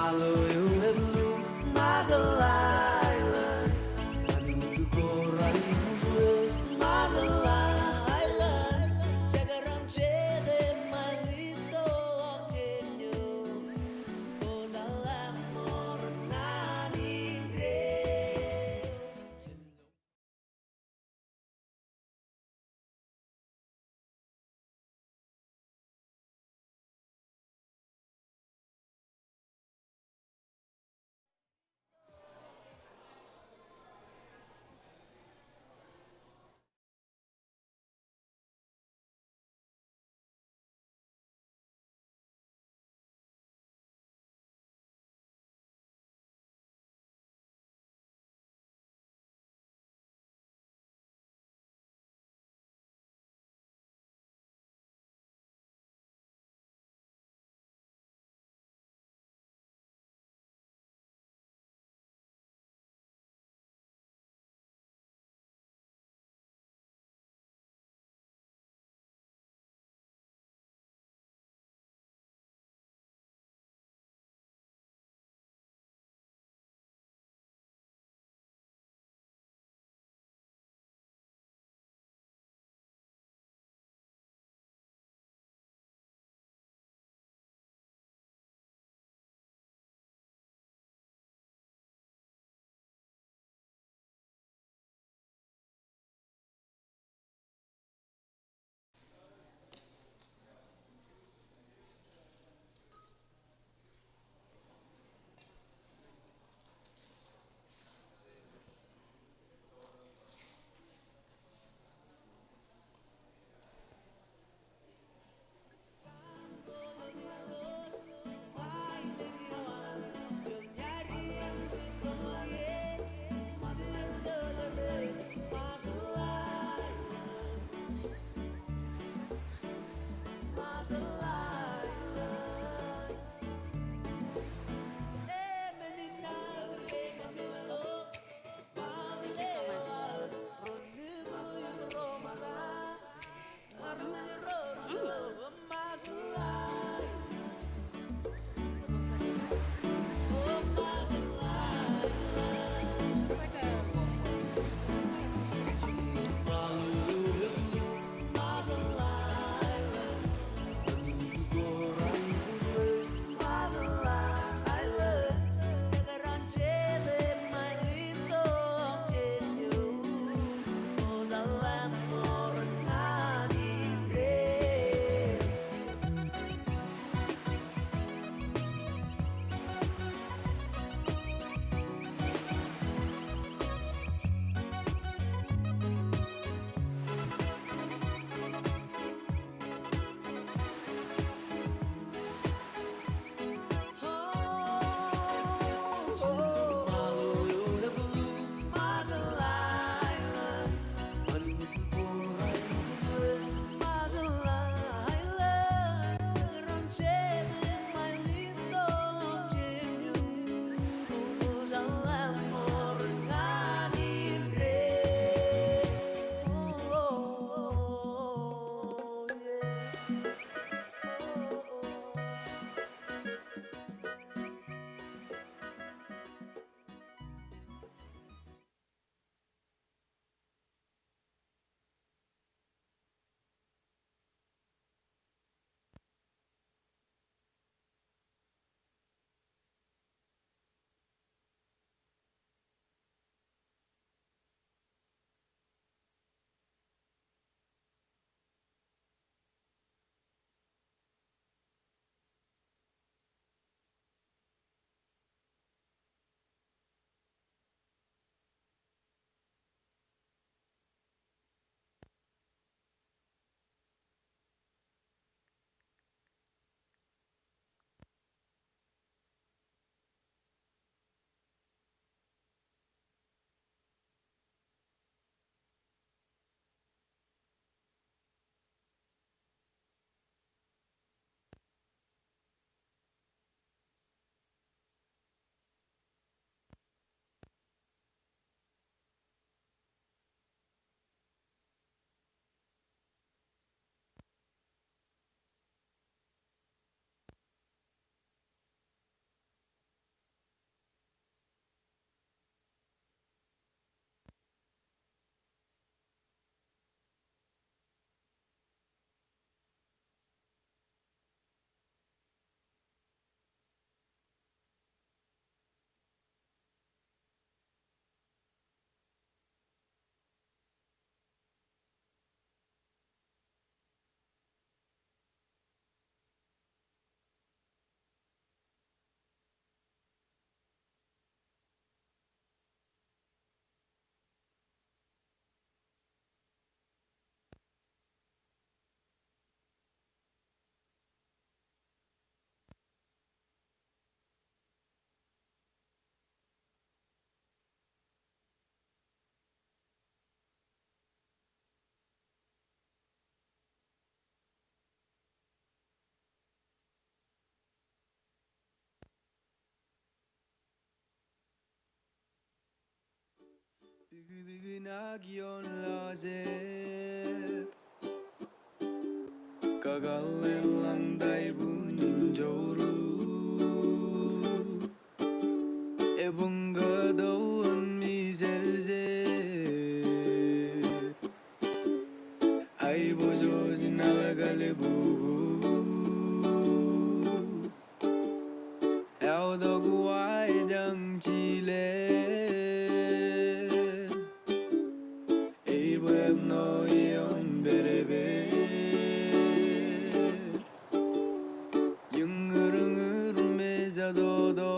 Malo eu heblu Masalah Island Madudu koraimus Masalah Island Jagaran chede malito Ochenyo Osalam mornani Biginagion lazet Kagalelang daibunin joru Ebungadawan mizelzet Ay bojo sinalagale bubu Eldoguay dang chile Ibem no ion berebe Yung urung meza dodo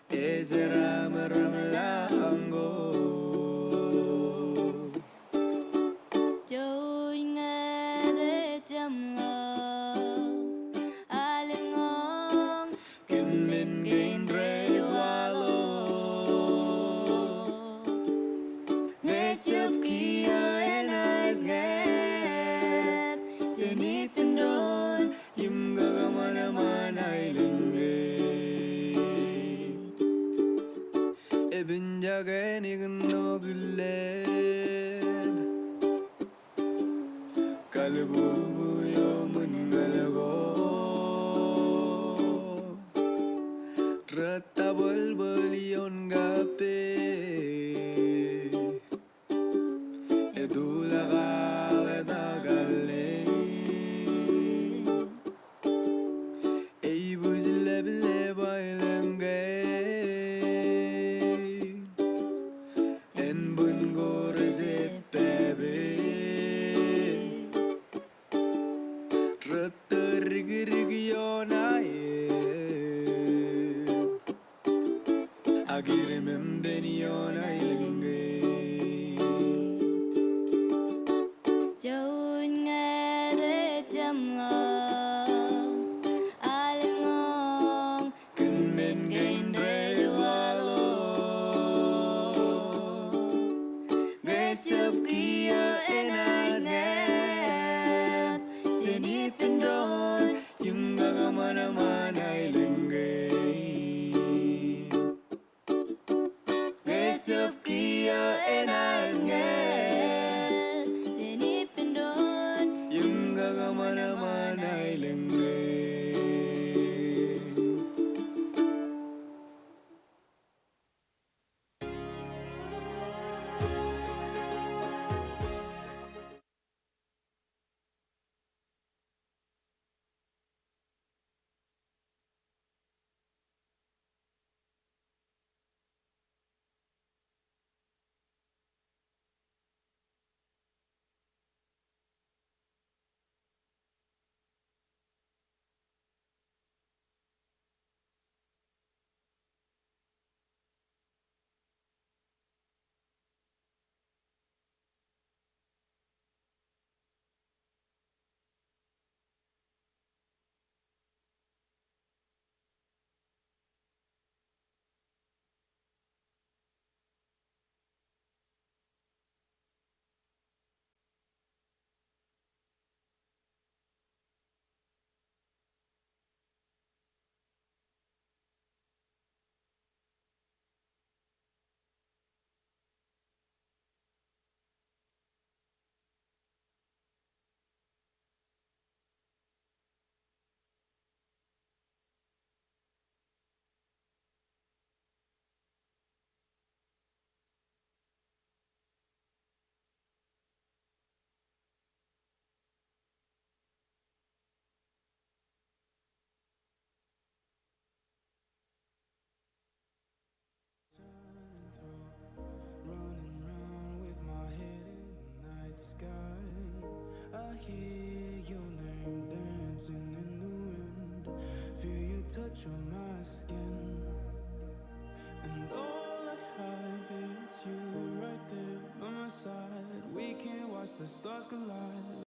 Ezra meramelango Trôi nghe để chăm lo ai ngon Kim min gain re swallow Nghe chớp kia en eyes get Sinipin doon Yung gagaman ay lingge Ebin jagay ni gano gilid Kalabubuyo mungalago Ratabal balion gape Edula kale tagale Ey buzile bile bailenge En bun gore zeppebe Rigi Agire membeni yona ilenge trôi nghe để chăm lo ai ngon Kun men gain re swallow Guess up kia en eyes net Sinipin doon Yung gagaman ay lingge Guess up kia en eyes net Sinipin doon Yung gagaman ay lingge Running round with my head in the night sky I hear your name dancing in the wind Feel your touch on my skin And all I have is you right there by my side We can watch the stars collide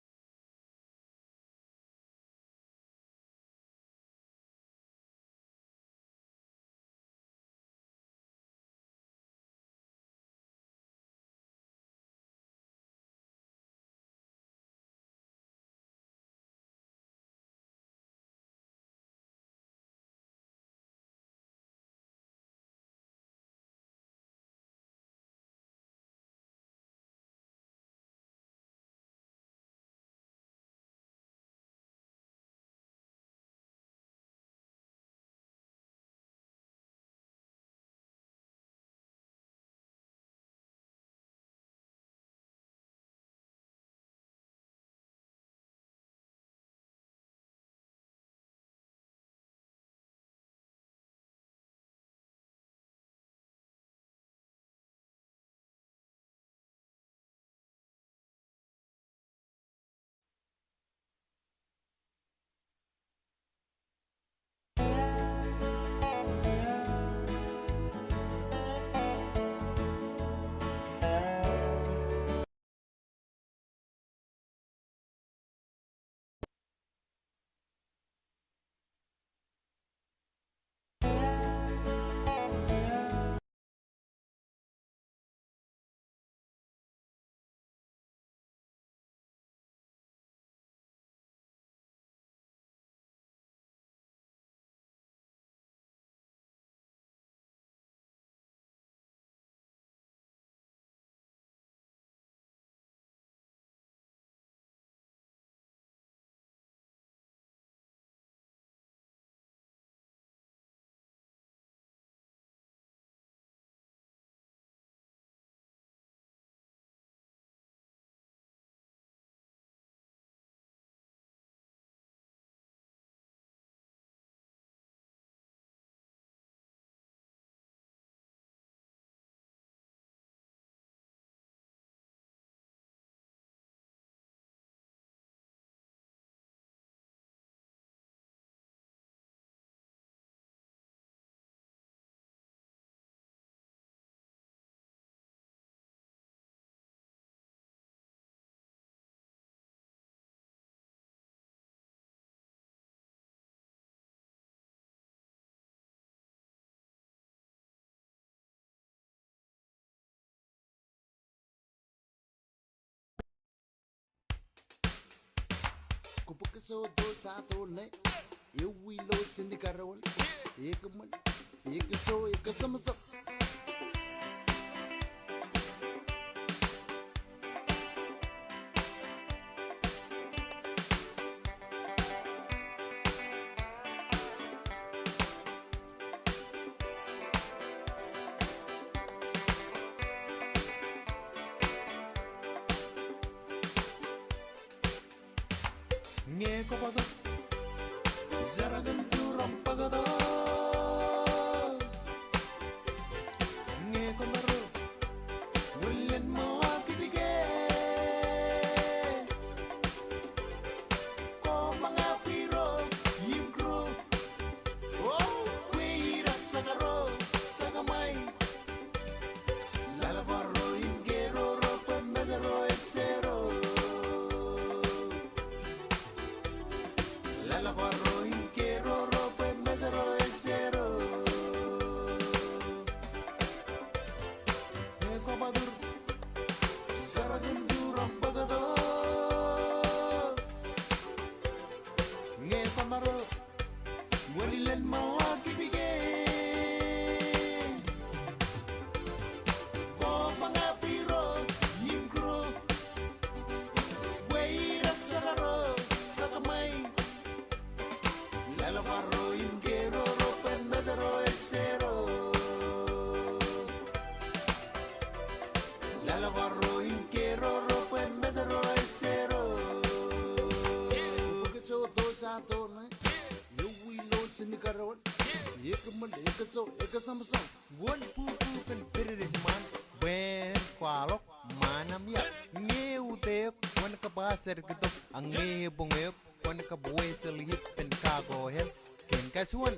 so those are told me. You will lose in the carol. You can so you can sum up. Nghe có bao giờ ra gần tu rong pagado nghe có bao giờ willen mo kibige ko mga piro yimkro oh kuirat sagaro sagamay lalabaro ingero rope medero esero Lavarro inquiero rope medero el cero Eko badur Saragin duram pagado Nge pamaro Walilen mawaki bige Ko mga piro Yimkro Weirat sagaro Sagamay Lavarro inquiero rope medero el cero Lavarro inquiero rope medero el cero Porque so dos a torne You will lose in the carol You can so you can some One poo and period man Ben qualok manam ya Nge utek One kabaser gitu Ange bongek One kaboy selihip pen kago hem Ken kasuan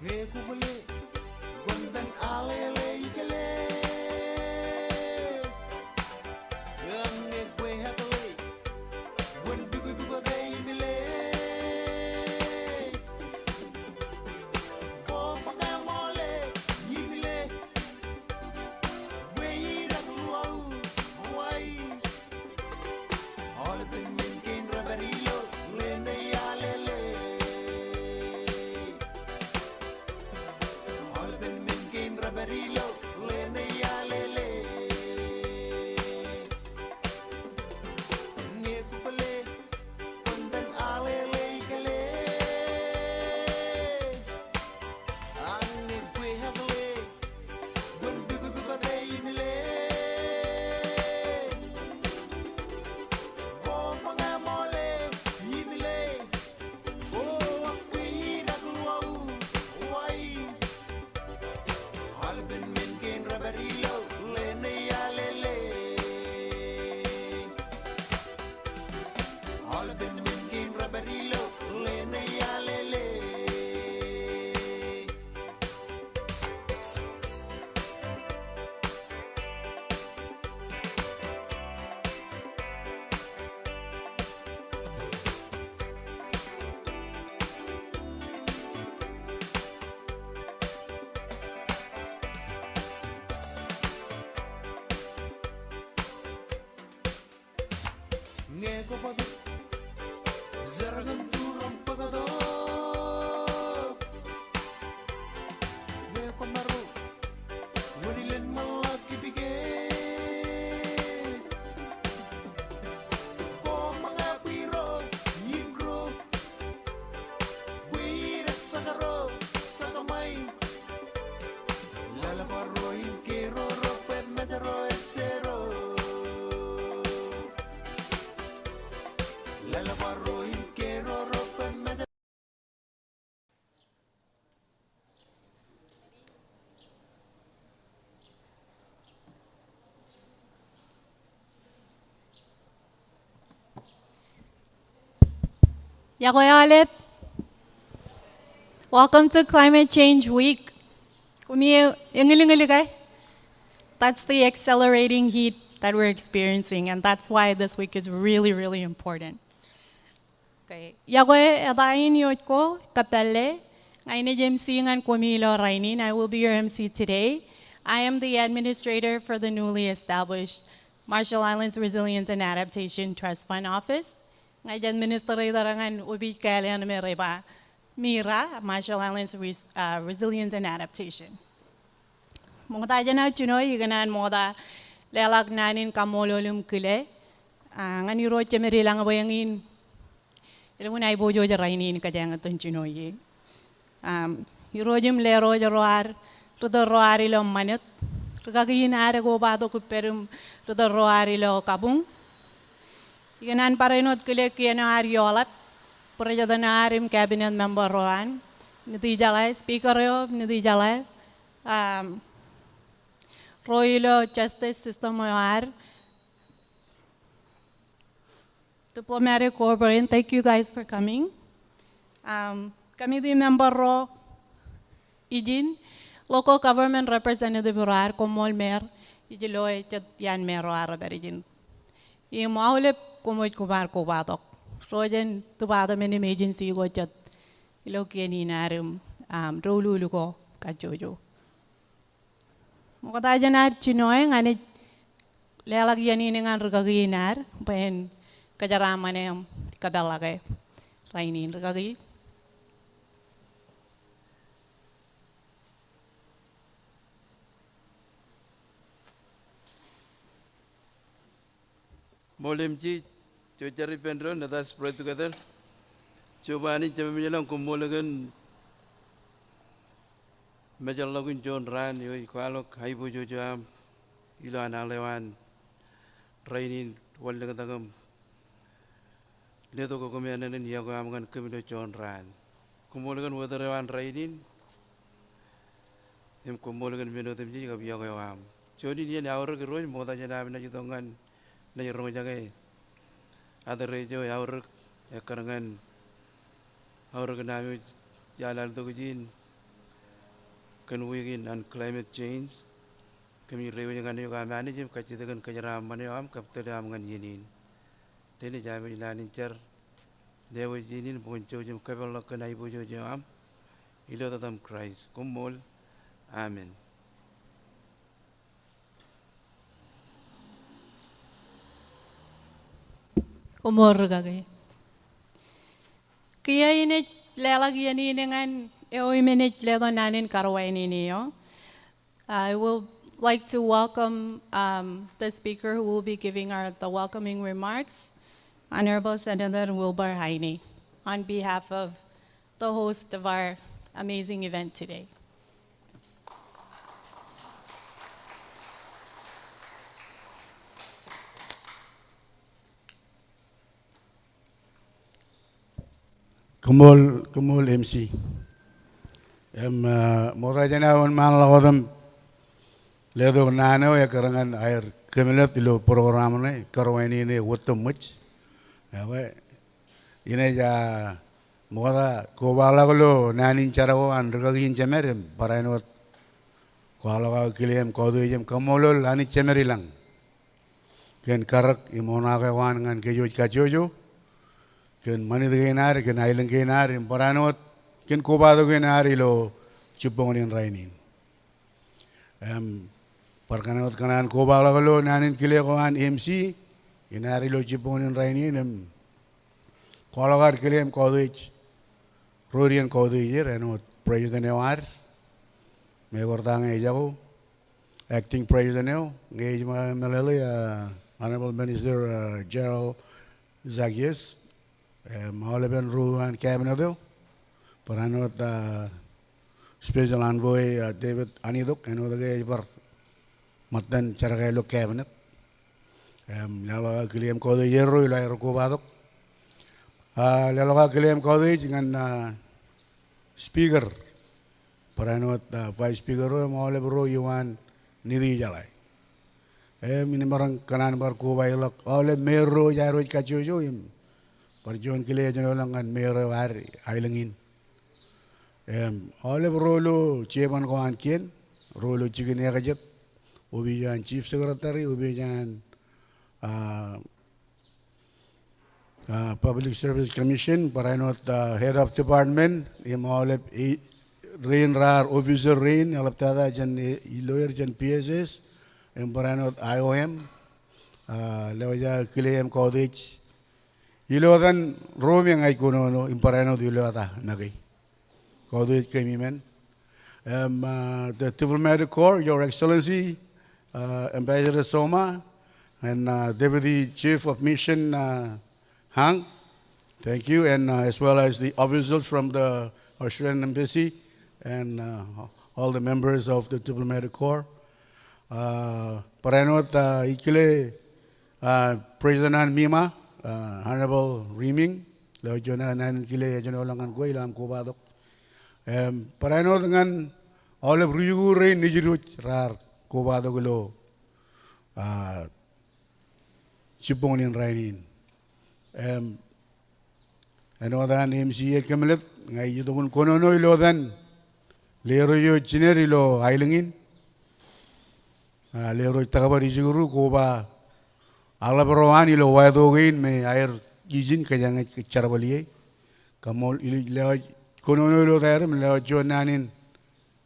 Nge kubale Gondan alele ikele Yang nge kwe hatale Wen bugo day mile Ko pangamole yimile Weirak luau Hawaii All ben minkin rabarilo Lene alele All ben minkin rabarilo Lene alele Nge kupale Kondan alele ikale Ang nge kwe hatale Wen bugo day mile Ko pangamole yimile Oh akwirak luau Hawaii All ben minkin rabarilo Lene alele All ben minkin rabarilo Lene alele Nge ko padu Zaragan turam pagado Nge ko maro Wanilen malaki bige Ko mga piro Yimkro Wirak sagaro Sagamay Lalabaro inquiero rope medero el cero Lalabaro inquiero rope medero Yakoyalep. Welcome to Climate Change Week. That's the accelerating heat that we're experiencing, and that's why this week is really, really important. Okay. Yagoe adain yotko kapelle. Aine MC ngan komilo rainin. I will be your MC today. I am the administrator for the newly established Marshall Islands Resilience and Adaptation Trust Fund Office. Ngay administrator ngan ubi kalian mereba Mira Marshall Islands Resilience and Adaptation. Mungta jana chunoy iganan moda lelak nanin kamololum kile. Ngani ro chemeri lang bayangin. Ilmu nai bojo jarainin kajang atun chunoy. Yurojum lero jaroar to roari lo manit. Kagayin are go bado kuperum to roari lo kabung. Iganan parenot kile kiana ariolap. Perjalanan cabinet member roan. Niti jalai speaker yo niti jalai. Royal Justice System are diplomatic corporate. Thank you guys for coming. Committee member ro Ijin local government representative roar komol mer Ijiloy chat yan mer roar berijin. I maulep komoy kumar ko batok. Rojen tubada menim agency go chat ilokeni narum rolulu ko kajojo. Mukata janar chinoy ngani lelagyan ini ngan ragaginar pen kajaraman kadalagay rainin ragagi. Molemji cari pendron nada spread together. Coba ni coba menjelang kumulagan menjelang John Ran yo kalau hai bojo jam ilan alewan rainin walde katagam leto ko kamianan ni aku amangan kemido John Ran kumulagan wadarewan rainin em kumulagan meno temji ka biya ko am jodi ni awar ke roy moda jana na jitongan na yoro jagai ada rejo awar karangan awar ke nami jalan to kujin kan wigin and climate change kami rewe dengan yo kami jim kacitakan kajaram mane am kaptela am ngan yinin dene jabe lanin cer dewe yinin poncho jim kabel kan ai bojo jam ilo tatam Christ kumol amen. Umur gagay. Kaya ini lelagyan ini dengan minute ledo nanin karwain ini yo. I will like to welcome the speaker who will be giving the welcoming remarks, Honorable Senator Wilbur Heine, on behalf of the host of our amazing event today. Kumul MC. Morajana on malawadam ledo nano ya karangan air kemilat ilo program ne karwaini ne wotum much. Yawe ine ja moda kobala golo nanin charawo andrgagin chemer parainot kwalaga kilem kodu jem kamolol ani chemerilang. Ken karak imona kawan ngan kejo kajojo. Ken mani degenar ken ailen genar parainot ken kobado genar ilo chupongonin rainin. Perkanot kanan kobala golo nanin kile kawan MC inari lo chupongonin rainin kolagar kilem kodich Rodian kodich renot president ewar me gordang ejago acting president eo ngej malele honorable minister Gerald Zagies mauleben ruan cabinet eo peranot special envoy David Anidok enot ge par matan cara lo cabinet lalo kilem kodich ero ilo ero kobadok lalaga kilem kodich dengan speaker peranot vice speaker maule bro Yuan nidi jalai ini barang kanan bar ko bailok ole mero jaro kacujo im perjuan kile jono langan mero war ailengin ole bro lo ceban ko ankin role chicken yakajat, ubijan chief secretary, ubijan Public Service Commission, parainot head of department, imolep rain rar officer rain, alaptada jan lawyer jan PSS, parainot IOM, lewaja kilem college. Ilodan roaming ay kuno no, parainot ilota nagay. College kami men. The Diplomatic Corps, Your Excellency, Ambassador Soma, and Deputy Chief of Mission Hang, thank you, and as well as the officials from the Australian Embassy and all the members of the Diplomatic Corps. Paranot ikile President Mima, Honorable Reaming, lo jona nan kile jona ulangan ko ilam ko badok. Paranot ngan all of Ryugu rain nijirut rar ko badok lo chiponin rainin. Anodan MCA kemelet ngai jidokun konono ilodan lero yo chineri lo ailingin lero takabari jiguru koba alabrowan ilo wadogain me air izin kajang charabaliye kamol ilo konono ilo tayar me leo jonanin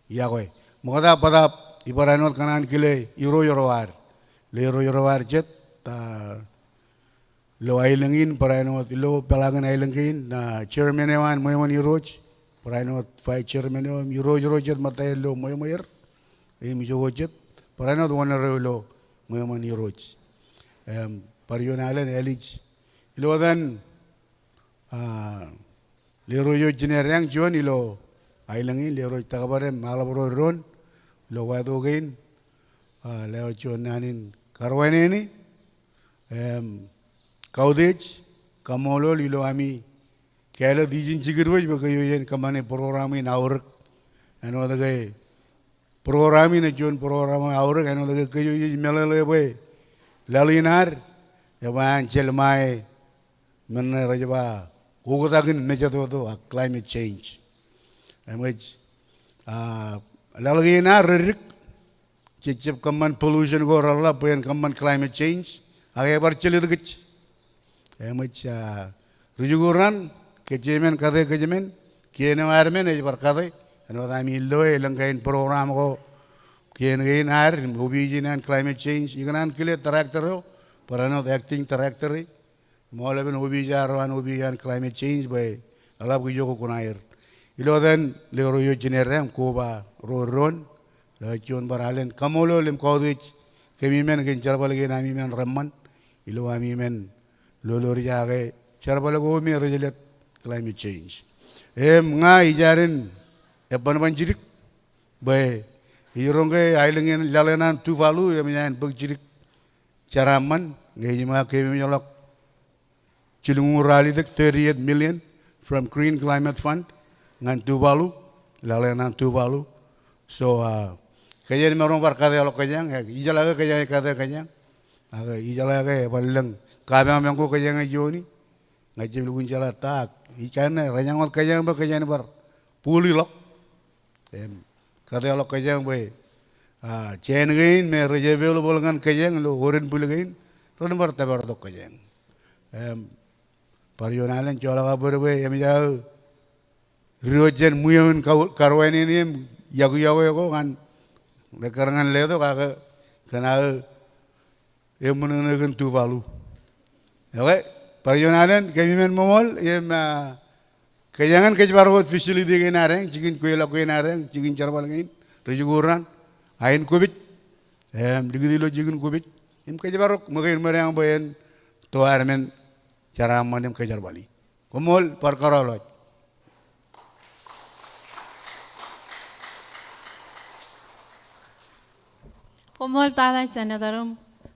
yagoy moda pada ibaranot kanan kile iro yorowar lero yorowar jet lo ailangin parainot lo palagan ailangin na chairman ewan moyman iroj parainot vice chairman ewan iroj rojet matay lo moymoyer jogojet parainot wana lo moyman iroj parionalan elij lo dan lero yo generang jon ilo ailangin lero takabare malabro ron lo wadogain leo jon nanin karwaneni Kaudej, kamolo lilo ami, kaya dijin cigirwaj bagayo yan kamane programi na aurak, ano dagay programi na jon programa aurak, ano dagay kayo yan melalo boy, lalinar, yaman Pãpjelmae, mana rajaba, kukutagin na jato to climate change, amaj lalagay na ririk, cicip kaman pollution go rala, poyan kaman climate change, agay barceli dagich. Much Rujuguran, Kejemen, Kade Kejemen, Kiena Armen, Ever Kade, and what I mean, Loe, Lankain program go, Kiena Air, Ubijin and climate change, you can kill a tractor, but another acting tractor, Molavan Ubijar and Ubijan climate change by Alabu Kunair. You then Lero Generam, Koba, Ron, John Baralen, Kamolo, Lim Kodich, Kemimen again Jarbal again, Amiman Raman, Ilo Amimen. Lolo riage charbalago mi rejelet climate change nga ijarin ban banjirik bay ironge ailengen lalenan tuvalu yamian bagjirik charaman ngejima kemi nyolok chilungu rali dek 38 million from Green Climate Fund ngan tuvalu lalenan tuvalu so kayen marong barkade alok kajang ijalaga kajang kade kajang aga ijalaga baleng Kaya mangko kaya ngajoni, ngajib lugun jala tak. Ikan ranyang ot kaya ba kaya ni bar puli lok. Kaya lok kaya ba. Chain gain me rejevel bolongan kaya lo oren puli gain. Ron bar tabar dok kaya. Parionalan jola kabur ba yami jauh. Riojen muyaman karwan ini yagu yagu kan. Lekarangan ledo kagak kena emunan tu valu. Okay, parionalan kami men momol, kajangan kejabarat facility ke nareng, cikin kuila kuila nareng, cikin carbal kain, rejuguran, ain kubit, digidilo cikin kubit, kejabarat mungkin mereka bayan tuar men cara manem kejarbali, komol perkara loj. Komol tada senadarum.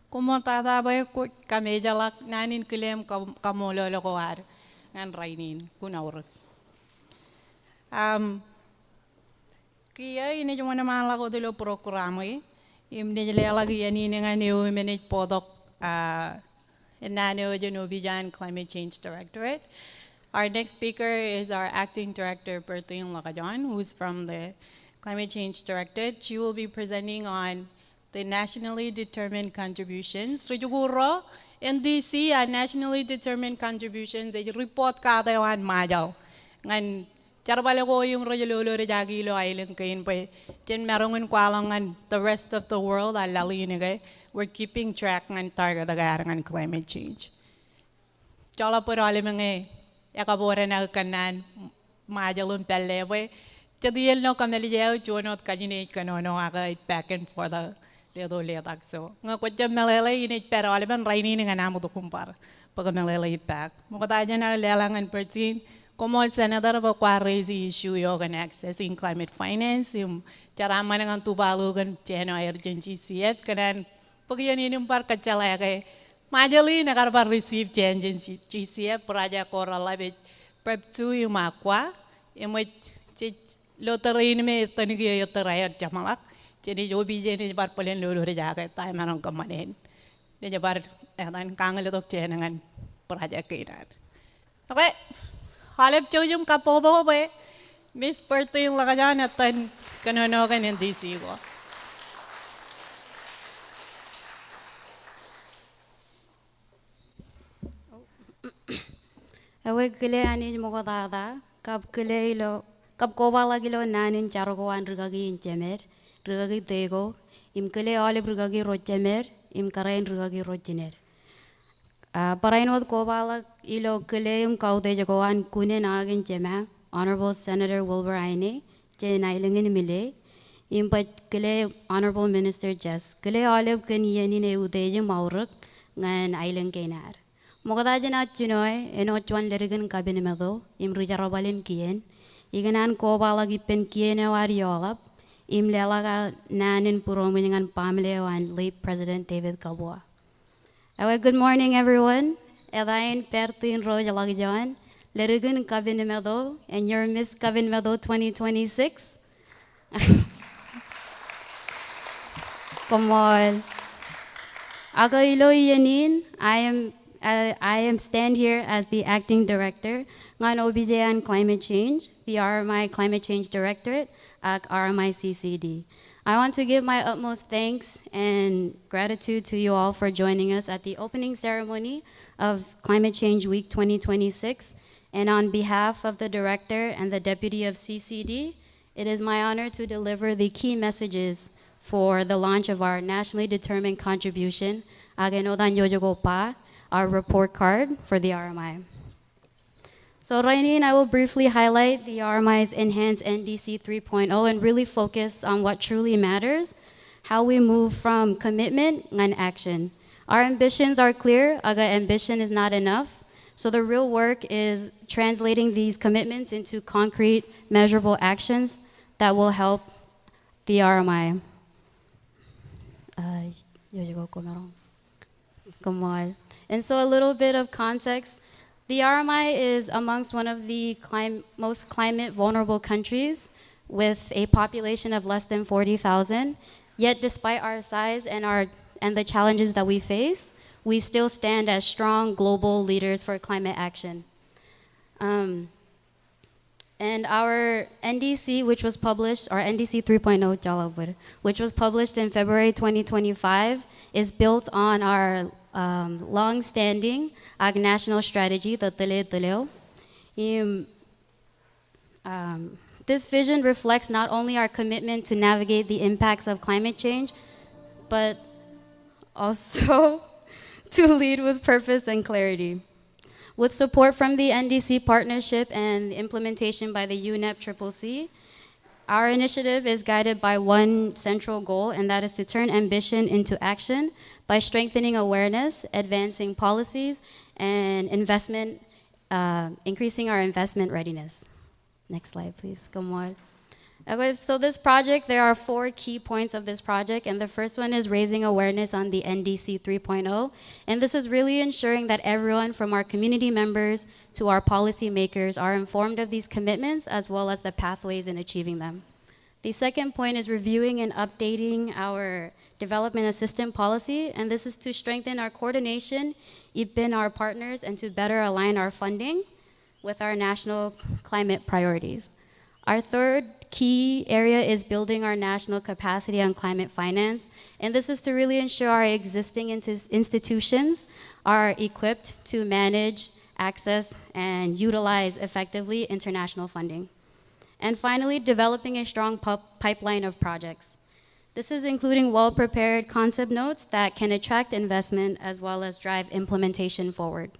Como tada bay ko kami jalak nanin kilem kamolo lo ar ngan rainin kunawr. Kaya ini cuma nama lagu dulu program ini jadi lagi ini dengan new manage podok nano Genovesian Climate Change Directorate. Our next speaker is our acting director Pertin Lakajan, who's from the Climate Change Director. She will be presenting on the nationally determined contributions. Rujuguro, NDC, nationally determined contributions, a report kada wan majaw. Ngan, charbala ko yung rojululo rejagilo island kain pa. Jen merongan kwalangan the rest of the world, alali yun we're keeping track ng target ng climate change. Chala po rali mga yakabora na kanan majalun pelle. Jadi no kameliya junot kajine kanono aga back and forth ledo ledak so nga kutja melele ini pero aliban raini nga namo to kumpar pag melele back mo kataja na lelangan pertin como el senador ba kwa raise issue yo kan accessing climate finance yung carama nga tubalo kan cheno urgency CF kanan pag yan inyong par kachala kay majali na karbar receive change GCF praja coral live prep 2 yung makwa yung lottery में तनिक ये तरह चमलक चेनी जो भी जेने जबार पलेन लोलो रे जाके ताई मारंग कमानेन ने जबार ऐतान कांगले तो चेनंगन पराजा केरार ओके हालेब चोजुम का पोबो बे मिस पर्टिन लगा जाने तन कनोनो का नंदीसी को Awe kile ani moga dada kap kile ilo kap koba lagi lo nanin chargoan rugagi incemer rugagi tego im kile ole rugagi rochemer im karain rugagi rochiner parainod koba lag ilo kile im kaude jagoan kunen agin chema Honorable Senator Wilbur Aine che nailingin mile im pat kile Honorable Minister Jess kile ole ken yeni ne udeje mauruk ngan ailing kenar mogadaja na chunoy eno chuan lerigan kabine medo im rujarobalin kien Iganan ko balagi pen kiene wariolap im lelaga nanin puromingan pamilya wan late President David Kabua. Good morning everyone. Edain pertin roja lagi jawan. Lerigun kabin medo and your Miss Kabin Medo 2026. Come on. Aga ilo yanin I am stand here as the acting director ngan OBJN Climate Change, the RMI Climate Change Directorate at RMI CCD. I want to give my utmost thanks and gratitude to you all for joining us at the opening ceremony of Climate Change Week 2026. And on behalf of the director and the deputy of CCD, it is my honor to deliver the key messages for the launch of our nationally determined contribution, Agenodan Yojogopa, our report card for the RMI. So Raini and I will briefly highlight the RMI's enhanced NDC 3.0 and really focus on what truly matters, how we move from commitment and action. Our ambitions are clear, aga ambition is not enough. So the real work is translating these commitments into concrete, measurable actions that will help the RMI. Come on. And so a little bit of context. The RMI is amongst one of the most climate vulnerable countries with a population of less than 40,000. Yet despite our size and the challenges that we face, we still stand as strong global leaders for climate action. And our NDC, which was published, our NDC 3.0, which was published in February 2025, is built on our long-standing national strategy, the Tele Teleo. This vision reflects not only our commitment to navigate the impacts of climate change, but also to lead with purpose and clarity. With support from the NDC partnership and implementation by the UNEP CCC, our initiative is guided by one central goal, and that is to turn ambition into action by strengthening awareness, advancing policies, and investment, increasing our investment readiness. Next slide, please. Come on. Okay, so this project, there are 4 key points of this project, and the first one is raising awareness on the NDC 3.0, and this is really ensuring that everyone from our community members to our policymakers are informed of these commitments as well as the pathways in achieving them. The second point is reviewing and updating our development assistance policy, and this is to strengthen our coordination, IPIN our partners, and to better align our funding with our national climate priorities. Our third key area is building our national capacity on climate finance. And this is to really ensure our existing institutions are equipped to manage, access, and utilize effectively international funding. And finally, developing a strong pipeline of projects. This is including well-prepared concept notes that can attract investment as well as drive implementation forward.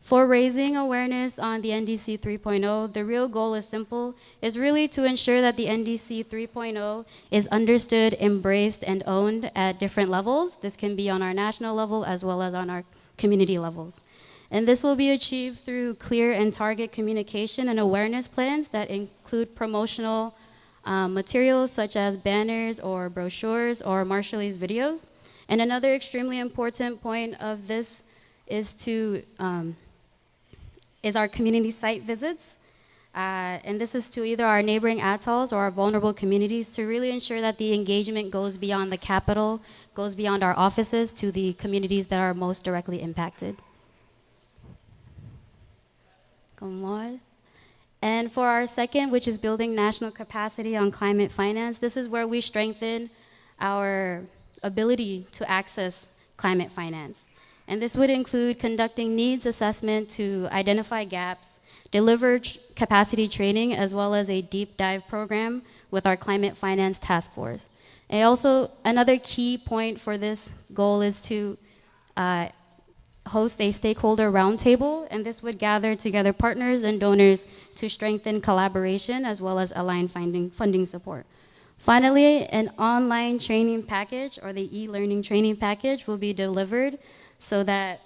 For raising awareness on the NDC 3.0, the real goal is simple, is really to ensure that the NDC 3.0 is understood, embraced, and owned at different levels. This can be on our national level as well as on our community levels. And this will be achieved through clear and target communication and awareness plans that include promotional materials such as banners or brochures or Marshallese videos. And another extremely important point of this is our community site visits. And this is to either our neighboring atolls or our vulnerable communities to really ensure that the engagement goes beyond the capital, goes beyond our offices to the communities that are most directly impacted. Come on. And for our second, which is building national capacity on climate finance, this is where we strengthen our ability to access climate finance. And this would include conducting needs assessment to identify gaps, deliver capacity training, as well as a deep dive program with our climate finance task force. And also, another key point for this goal is to host a stakeholder roundtable, and this would gather together partners and donors to strengthen collaboration as well as align funding support. Finally, an online training package or the e-learning training package will be delivered so that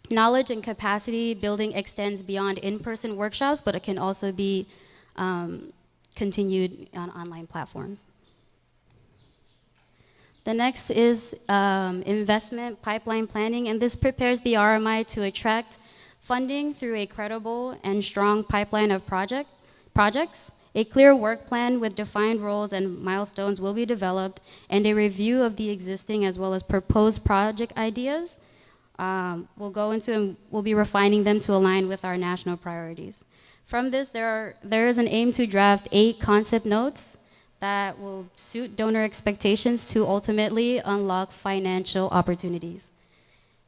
knowledge and capacity building extends beyond in-person workshops, but it can also be continued on online platforms. The next is investment pipeline planning, and this prepares the RMI to attract funding through a credible and strong pipeline of projects. A clear work plan with defined roles and milestones will be developed, and a review of the existing as well as proposed project ideas we'll go into and we'll be refining them to align with our national priorities. From this, there is an aim to draft 8 concept notes that will suit donor expectations to ultimately unlock financial opportunities.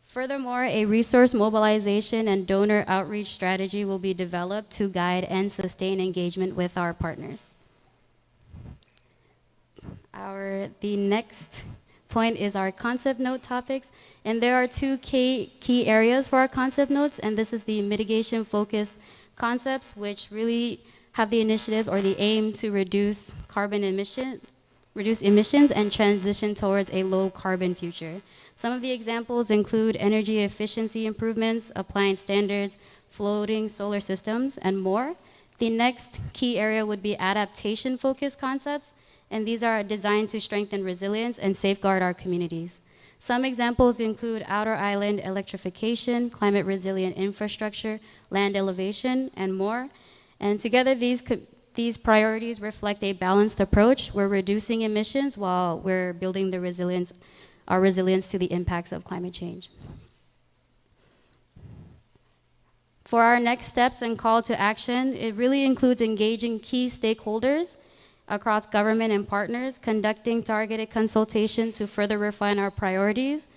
Furthermore, a resource mobilization and donor outreach strategy will be developed to guide and sustain engagement with our partners. The next point is our concept note topics, and there are 2 key areas for our concept notes, and this is the mitigation focused concepts, which really have the initiative or the aim to reduce emissions and transition towards a low carbon future. Some of the examples include energy efficiency improvements, applying standards, floating solar systems, and more. The next key area would be adaptation focused concepts, and these are designed to strengthen resilience and safeguard our communities. Some examples include outer island electrification, climate resilient infrastructure, land elevation, and more. And together, these priorities reflect a balanced approach. We're reducing emissions while we're building our resilience to the impacts of climate change. For our next steps and call to action, it really includes engaging key stakeholders across government and partners, conducting targeted consultation to further refine our priorities,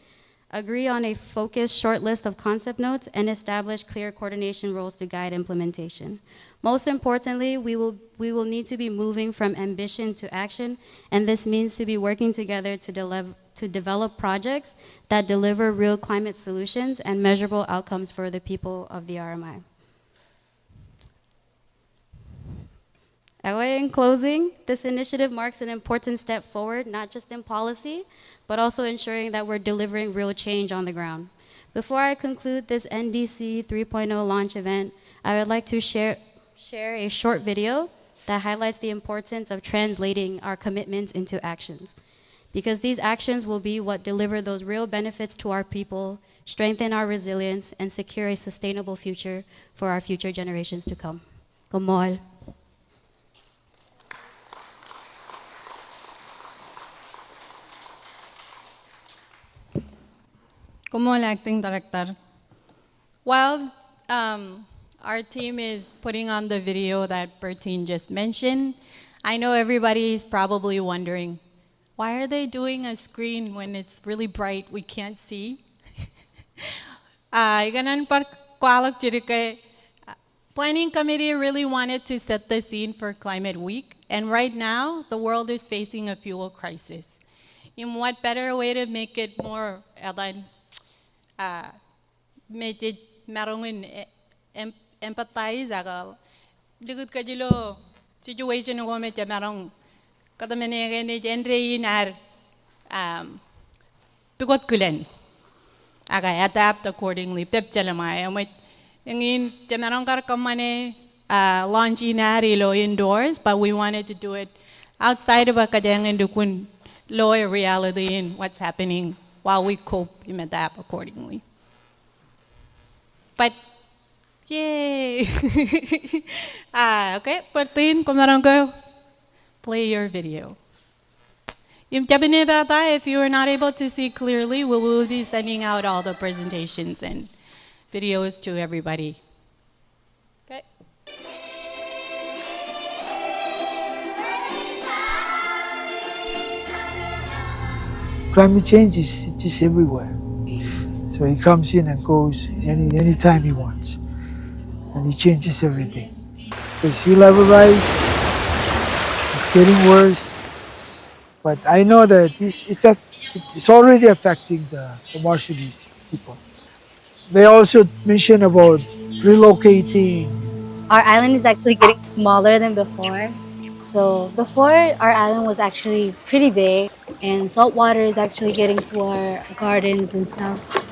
agree on a focused short list of concept notes, and establish clear coordination roles to guide implementation. Most importantly, we will need to be moving from ambition to action, and this means to be working together to develop projects that deliver real climate solutions and measurable outcomes for the people of the RMI. In closing, this initiative marks an important step forward, not just in policy, but also ensuring that we're delivering real change on the ground. Before I conclude this NDC 3.0 launch event, I would like to share a short video that highlights the importance of translating our commitments into actions. Because these actions will be what deliver those real benefits to our people, strengthen our resilience, and secure a sustainable future for our future generations to come. Gomol. Gomol Acting Director. Well, Our team is putting on the video that Bertine just mentioned. I know everybody is probably wondering, why are they doing a screen when it's really bright, we can't see? Ganun par kwalok jiri kay Planning Committee really wanted to set the scene for Climate Week, and right now, the world is facing a fuel crisis. In what better way to make it more, make it marungun empathize agal. Digut kajilo situation ko me marung katamene ni genre inar pigot kulen. Aga adapt accordingly. Pãpjelmae amoy ingin marung kar kamane launch inarilo indoors, but we wanted to do it outside of akadang and dukun lower reality in what's happening while we cope and adapt accordingly. But yay! Okay, Bertine, kumarangko, play your video. If you are not able to see clearly, we will be sending out all the presentations and videos to everybody. Okay. Climate change is just everywhere. So he comes in and goes anytime he wants. And he changes everything. The sea level rise is getting worse. But I know that it's already affecting the Marshallese people. They also mention about relocating. Our island is actually getting smaller than before. So before, our island was actually pretty big, and salt water is actually getting to our gardens and stuff.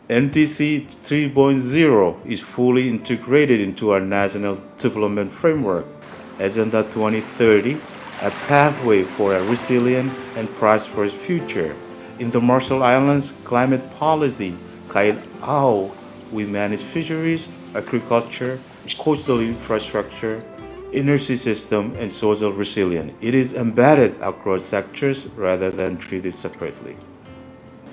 NTC 3.0 is fully integrated into our National Development Framework, Agenda 2030, a pathway for a resilient and prosperous future. In the Marshall Islands, climate policy guides how we manage fisheries, agriculture, coastal infrastructure, energy system, and social resilience. It is embedded across sectors rather than treated separately.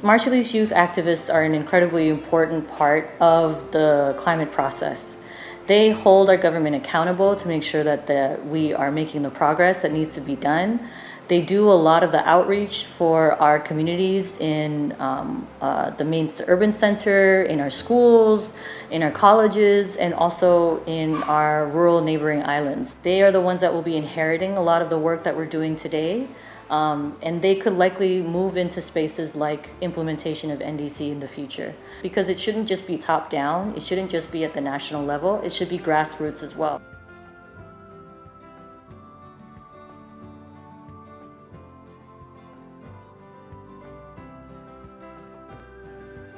Marshallese youth activists are an incredibly important part of the climate process. They hold our government accountable to make sure that we are making the progress that needs to be done. They do a lot of the outreach for our communities in the main urban center, in our schools, in our colleges, and also in our rural neighboring islands. They are the ones that will be inheriting a lot of the work that we're doing today. And they could likely move into spaces like implementation of NDC in the future, because it shouldn't just be top down, it shouldn't just be at the national level, it should be grassroots as well.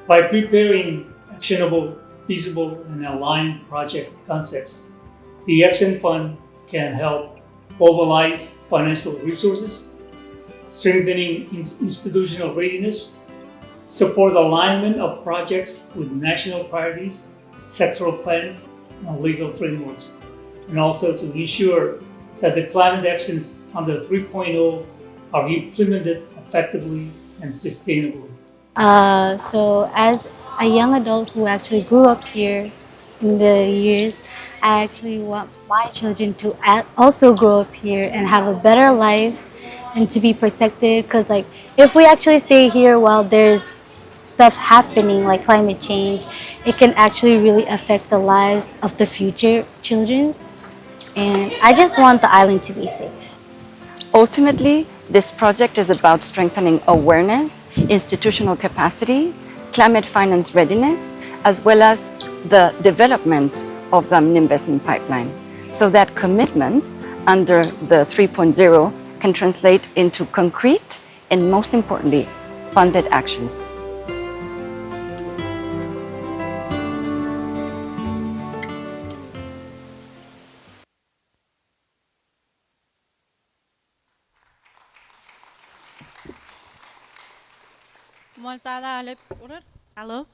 By preparing actionable, feasible, and aligned project concepts, the Action Fund can help mobilize financial resources, strengthening institutional readiness, support alignment of projects with national priorities, sectoral plans, and legal frameworks, and also to ensure that the climate actions under 3.0 are implemented effectively and sustainably. So as a young adult who actually grew up here in the years, I actually want my children to also grow up here and have a better life and to be protected, because like if we actually stay here while there's stuff happening like climate change, it can actually really affect the lives of the future children, and I just want the island to be safe. Ultimately, this project is about strengthening awareness, institutional capacity, climate finance readiness, as well as the development of the investment pipeline, so that commitments under the 3.0 can translate into concrete and, most importantly, funded actions. Moltada alep urut. Hello.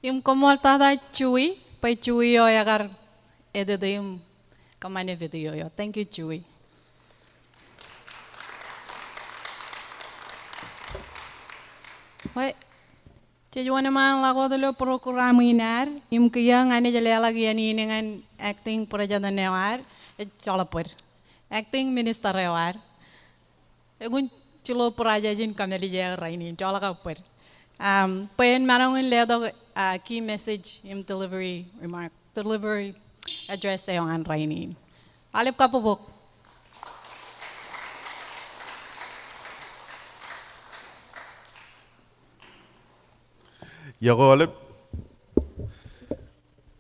Moltada chui. Pai chui yo agar ededem kamane video yo. Thank you chui. Wait. Tujuan naman lago dulu program inar. Kaya ngane jale lagi ani dengan acting perjalanan newar. Chalapur. Acting minister newar. Egun chilo perajajin kameli jaya raini. Chalakapur. Pen marangin ledo key message delivery remark delivery address yung an raini. Alip kapubok. Yago,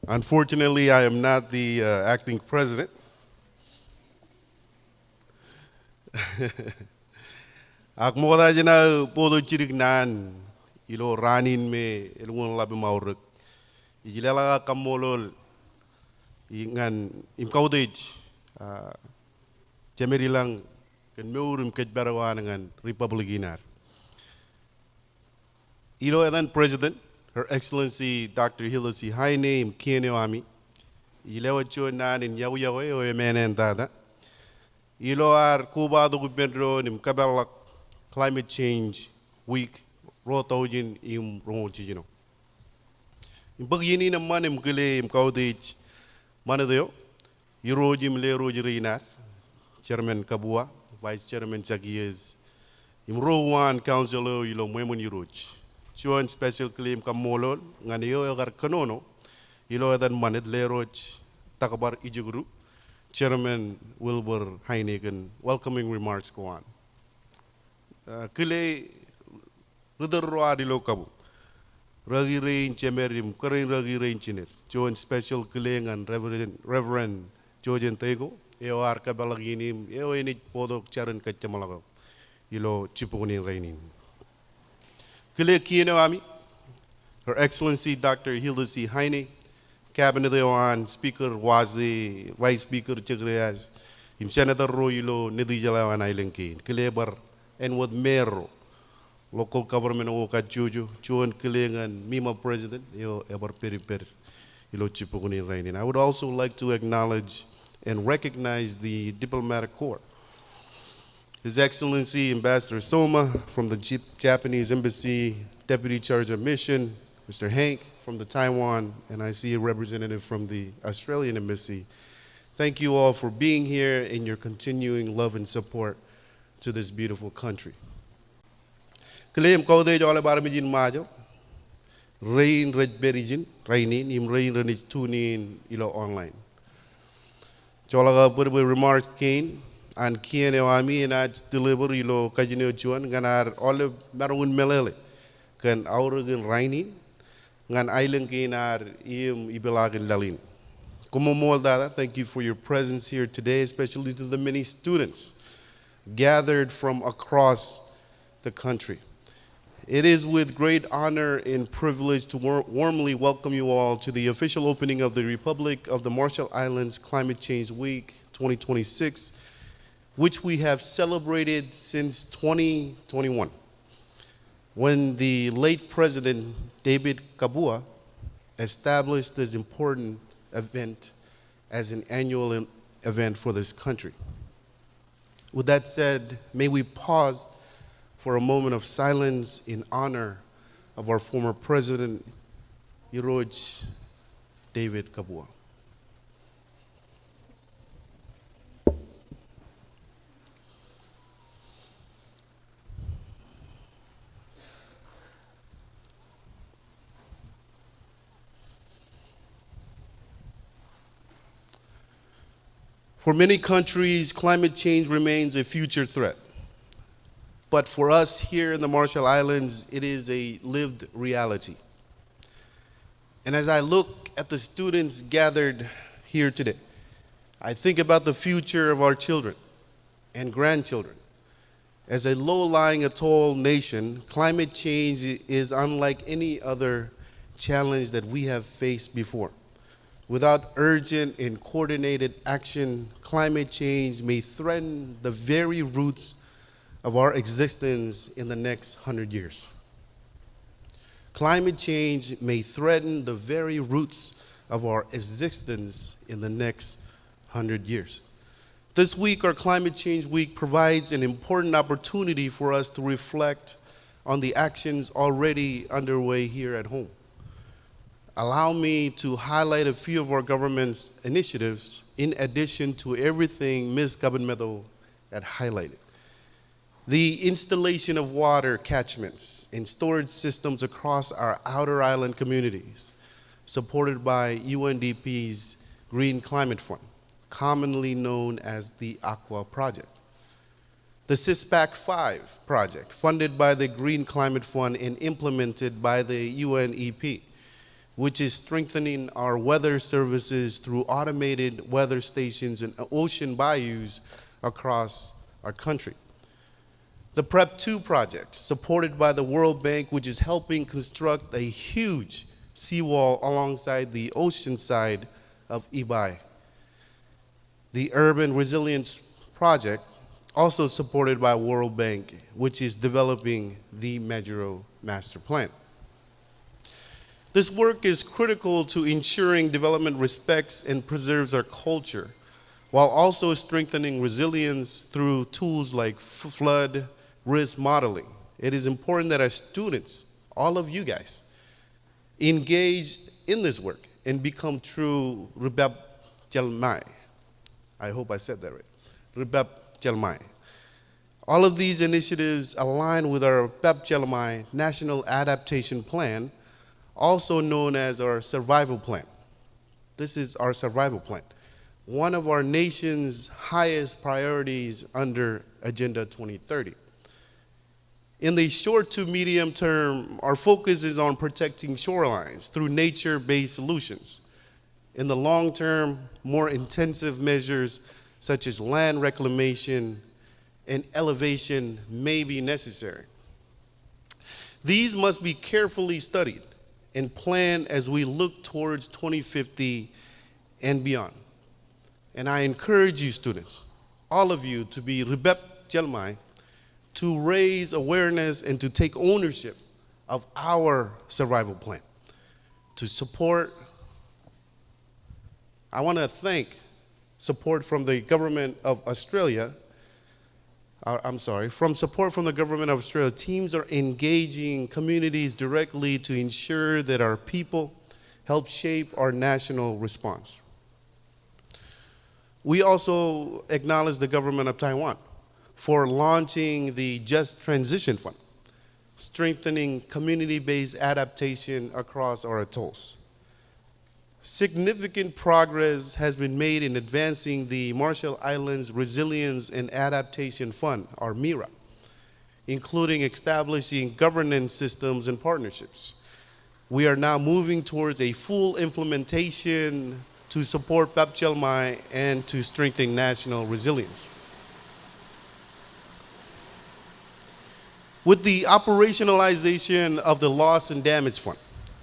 unfortunately, I am not the acting president. Ak mo kada jena podo cirik nan ilo ranin me ilungon labi maurek. Ijilela kamolol ingan imkaudej jemerilang ken meurim kejbarawan dengan Republikinar. Ilo edan president Her Excellency Dr. Hilary Haine Mkienewami, ilewa chuan in yawi o emenen dada. Ilo ar Cuba do gubernador nim kabelak Climate Change Week rotojin im rongochino. Impagini naman imkile imkaudich manadeo, irojim le rojirinar, Chairman Kabua, Vice Chairman Chagies, imrowan councilor ilo mwemun iroj. Chuan special claim kamolol nganiyo agar kanono ilo edan maned leroj takabar ijugru Chairman Wilbur Heineken welcoming remarks go on. Kile rudarwa dilo kabu ragi rain chemerim karin ragi rain chinir chuan special claim and Reverend Jojen Tego eo ar kabalaginim eo init podok charan kachamalago ilo chipukunin rainin. Kile Keynote, Her Excellency Dr. Hilary Haine, Cabinet Dewan, Speaker Wazi, Vice Speaker Chagreas, Senator Roylo Nidijalawan Islandkin, Kilebar, and with Mero, local government of Okajuju, Chuan Kilingan, Mima President, yo ever peri ilo Chipukuni Rainin. I would also like to acknowledge and recognize the diplomatic corps. His Excellency Ambassador Soma from the Japanese Embassy, Deputy Charge of Mission, Mr. Hank from the Taiwan, and I see a representative from the Australian Embassy. Thank you all for being here and your continuing love and support to this beautiful country. Claim kaude jole baramijin majo, rain red berijin, rainin im rain renich tunin ilo online. Jolaga berbe remarks kain. And Keynote and I deliver ilo kajino chuan ganar all marungun melele kan auragan rainin ngan island kinar im ibelagin lalin. Como moldada, thank you for your presence here today, especially to the many students gathered from across the country. It is with great honor and privilege to warmly welcome you all to the official opening of the Republic of the Marshall Islands Climate Change Week 2026, which we have celebrated since 2021, when the late President David Kabua established this important event as an annual event for this country. With that said, may we pause for a moment of silence in honor of our former President, Iroj David Kabua. For many countries, climate change remains a future threat. But for us here in the Marshall Islands, it is a lived reality. And as I look at the students gathered here today, I think about the future of our children and grandchildren. As a low-lying atoll nation, climate change is unlike any other challenge that we have faced before. Without urgent and coordinated action, climate change may threaten the very roots of our existence in the next 100 years. climate change may threaten the very roots of our existence in the next 100 years. This week, our Climate Change Week provides an important opportunity for us to reflect on the actions already underway here at home. Allow me to highlight a few of our government's initiatives in addition to everything Ms. Kabinmeto had highlighted. The installation of water catchments and storage systems across our outer island communities, supported by UNDP's Green Climate Fund, commonly known as the Aqua Project. The CISPAC 5 project, funded by the Green Climate Fund and implemented by the UNEP, which is strengthening our weather services through automated weather stations and ocean bayous across our country. The PREP 2 project, supported by the World Bank, which is helping construct a huge seawall alongside the ocean side of Ibai. The Urban Resilience Project, also supported by World Bank, which is developing the Majuro Master Plan. This work is critical to ensuring development respects and preserves our culture, while also strengthening resilience through tools like flood risk modeling. It is important that our students, all of you guys, engage in this work and become true Pãpjelmae. I hope I said that right. Pãpjelmae. All of these initiatives align with our Pãpjelmae National Adaptation Plan, also known as our survival plan. This is our survival plan, one of our nation's highest priorities under Agenda 2030. In the short to medium term, our focus is on protecting shorelines through nature-based solutions. In the long term, more intensive measures such as land reclamation and elevation may be necessary. These must be carefully studied and planned as we look towards 2050 and beyond. And I encourage you students, all of you, to be Pãpjelmae, to raise awareness and to take ownership of our survival plan. To support, I want to thank support from the government of Australia. From support from the government of Australia, teams are engaging communities directly to ensure that our people help shape our national response. We also acknowledge the government of Taiwan for launching the Just Transition Fund, strengthening community-based adaptation across our atolls. Significant progress has been made in advancing the Marshall Islands Resilience and Adaptation Fund, or MIRA, including establishing governance systems and partnerships. We are now moving towards a full implementation to support Pãpjelmae and to strengthen national resilience. With the operationalization of the Loss and Damage Fund,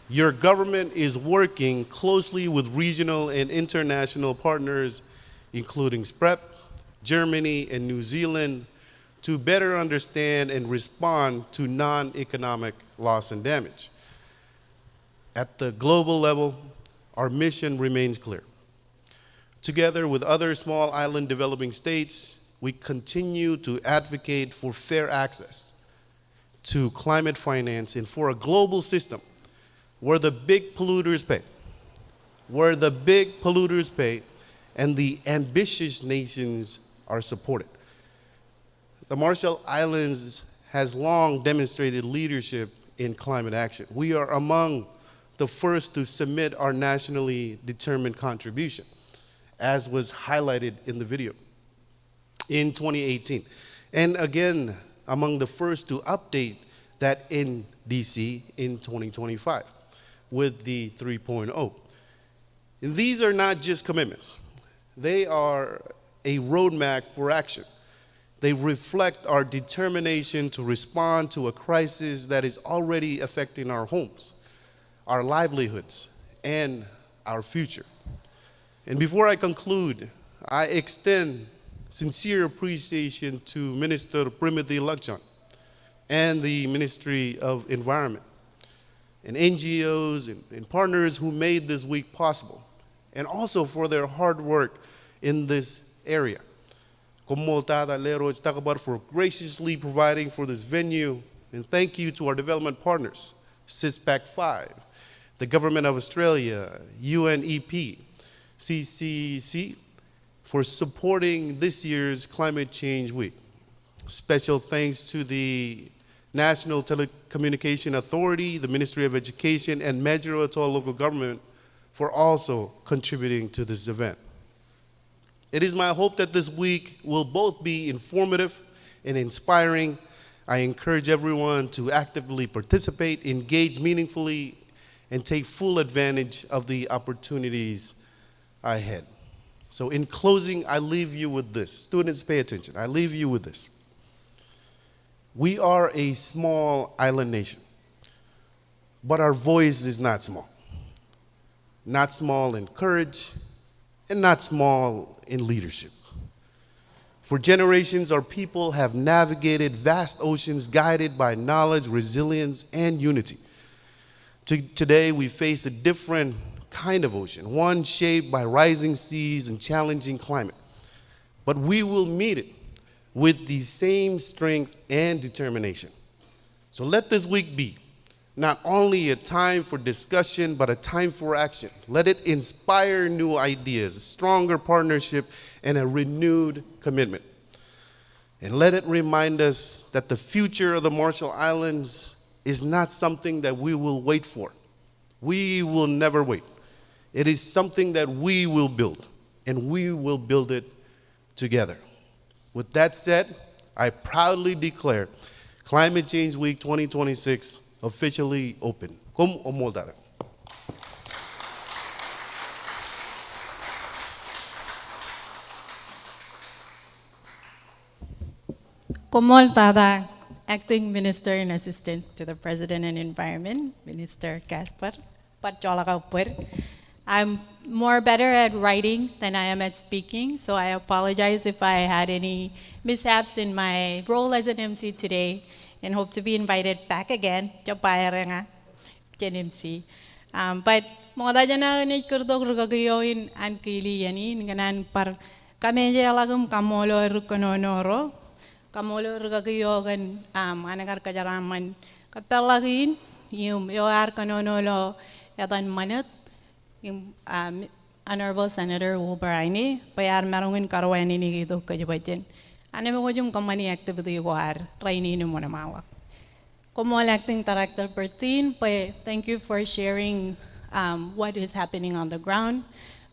your government is working closely with regional and international partners, including SPREP, Germany, and New Zealand, to better understand and respond to non-economic loss and damage. At the global level, our mission remains clear. Together with other small island developing states, we continue to advocate for fair access to climate finance and for a global system where the big polluters pay, and the ambitious nations are supported. The Marshall Islands has long demonstrated leadership in climate action. We are among the first to submit our nationally determined contribution, as was highlighted in the video, in 2018. And again, among the first to update that NDC in 2025 with the 3.0. And these are not just commitments. They are a roadmap for action. They reflect our determination to respond to a crisis that is already affecting our homes, our livelihoods, and our future. And before I conclude, I extend sincere appreciation to Minister Primity Lakchan and the Ministry of Environment and NGOs and partners who made this week possible, and also for their hard work in this area. Como Tada Lero Takabar for graciously providing for this venue, and thank you to our development partners, CISPAC 5, the Government of Australia, UNEP, CCC, for supporting this year's Climate Change Week. Special thanks to the National Telecommunication Authority, the Ministry of Education, and Majuro Atoll local government for also contributing to this event. It is my hope that this week will both be informative and inspiring. I encourage everyone to actively participate, engage meaningfully, and take full advantage of the opportunities ahead. So in closing, I leave you with this. Students, pay attention. I leave you with this. We are a small island nation, but our voice is not small. Not small in courage, and not small in leadership. For generations, our people have navigated vast oceans guided by knowledge, resilience, and unity. Today, we face a different kind of ocean, one shaped by rising seas and challenging climate. But we will meet it with the same strength and determination. So let this week be not only a time for discussion, but a time for action. Let it inspire new ideas, a stronger partnership, and a renewed commitment. And let it remind us that the future of the Marshall Islands is not something that we will wait for. We will never wait. It is something that we will build, and we will build it together. With that said, I proudly declare Climate Change Week 2026 officially open. Kom omoldada. Komol Tada, Acting Minister and Assistant to the President and Environment, Minister Casper Pãpjelmae. I'm more better at writing than I am at speaking, so I apologize if I had any mishaps in my role as an MC today, and hope to be invited back again to Payarenga MC. But mga dajana ni kurdok rugagayoin an kili yani nganan par kami lagam kamolo rukononoro kamolo rugagayogan anagar kajaraman katalagin yung yoar kanonolo yatan manat yung Honorable Senator Wolberaini payar marungin karwani ni gitu kajabajan. Ane mo yung company activity ko har trainee ni mo na mawak. Como Acting Director Pertin, thank you for sharing what is happening on the ground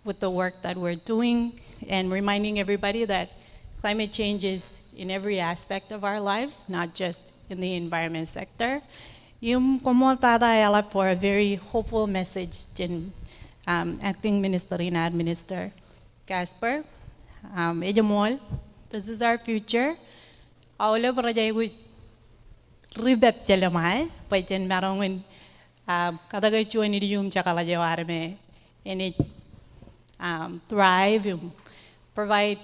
with the work that we're doing and reminding everybody that climate change is in every aspect of our lives, not just in the environment sector. Yung como tada ela for a very hopeful message in Acting Minister na Administer Casper. Ejamol, this is our future. Aula barajay with Pãpjelmae, paiten marongin katagay chuan idiyum chakala jawarme, and it thrive, provide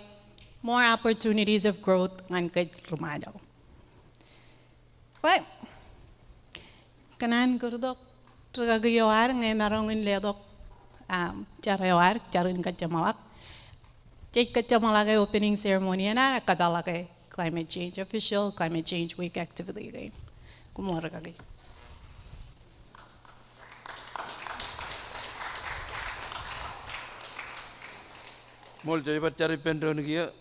more opportunities of growth and good rumado. Right? Kanan kurdok tragayawar ngay marongin ledok charayawar charin kachamalak. Take kachamalak opening ceremony na kadalake climate change official climate change week activity again. Kumora kagi. Mol jadi cari pendon kia.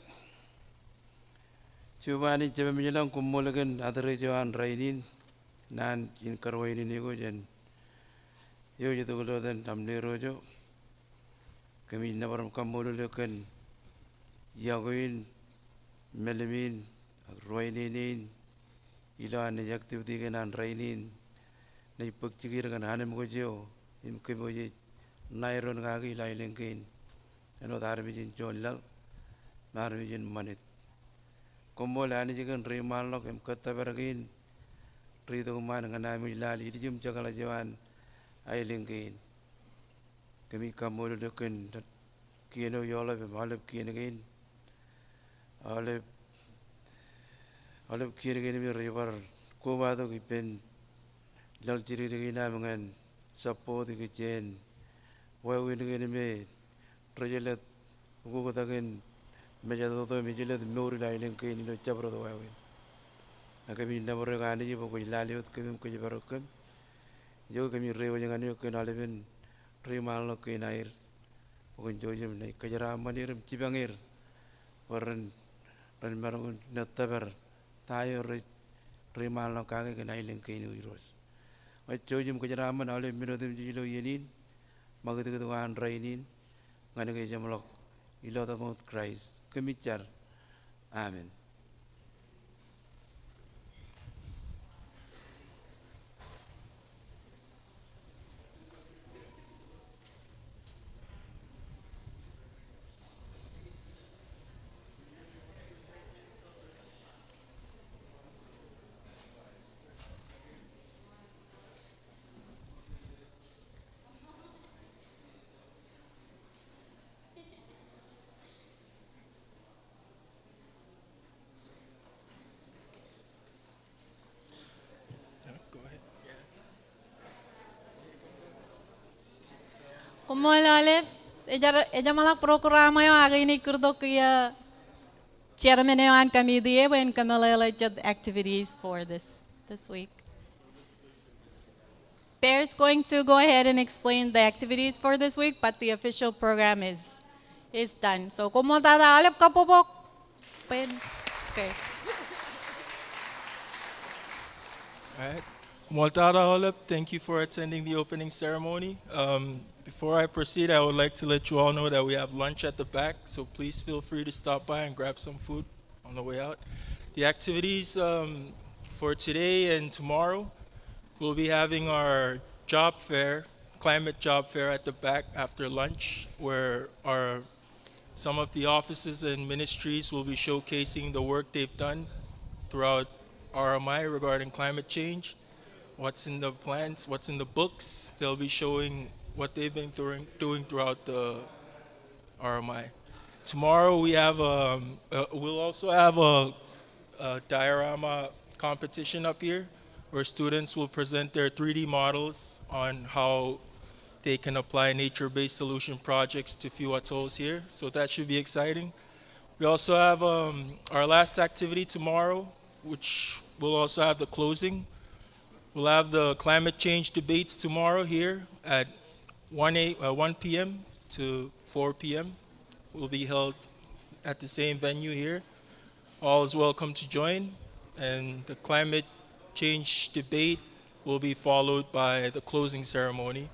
Cuma ni cuma menjelang kumulakan adere jawan rainin nan in karwai ini ko jen. Yo jatuh kalau dan tamne rojo. Kami nabar kamulakan yagoin melamin rainin ilan ni aktiviti kan rainin. Nai pagcikir kan hanem ko jo. Im keboje nairon kaki lailengkin. Ano tarabijin jolal, marabijin manit. Kombo lani jikan rimal lok em kata beragin, rito kuman ngana milali dijum jagala jawan ailingkin. Kami kamu ludukin kieno yola em alep kienegin, alep kienegin mi river kuba to kipen lal jiri na mangan support ke jen wawin ke me trajelet ugo katagen meja to mejelet meuri lain ke ni lo chabro to wawin akami namore gani ji ko laliot ke ko jabaro ke jo kami rewo jangan yo ke naleben rimal lo ke nair ko jojem nei kajara manir cibangir waran ran marun natabar tayo rimal lo kage ke nailen ke ni uros wa jojem kajara man ale minodem jilo yenin magatu ke tuan rainin ngane ke jamlok ilo ta mot Christ kemicar amen. Como ella malah programa yang agak ini kurdo kaya chairman yang kami dia when kami elected activities for this week. Bear's going to go ahead and explain the activities for this week, but the official program is done. So como tada alep kapopok. Okay. All right. Moltada Holep, thank you for attending the opening ceremony. Before I proceed, I would like to let you all know that we have lunch at the back, so please feel free to stop by and grab some food on the way out. The activities for today and tomorrow, we'll be having our job fair, climate job fair at the back after lunch, where some of the offices and ministries will be showcasing the work they've done throughout RMI regarding climate change. What's in the plans, what's in the books. They'll be showing what they've been doing throughout the RMI. Tomorrow we'll also have a diorama competition up here where students will present their 3D models on how they can apply nature-based solution projects to few atolls here. So that should be exciting. We also have our last activity tomorrow, which will also have the closing. We'll have the climate change debates tomorrow here at 1 p.m. to 4 p.m. Will be held at the same venue here. All is welcome to join. And the climate change debate will be followed by the closing ceremony,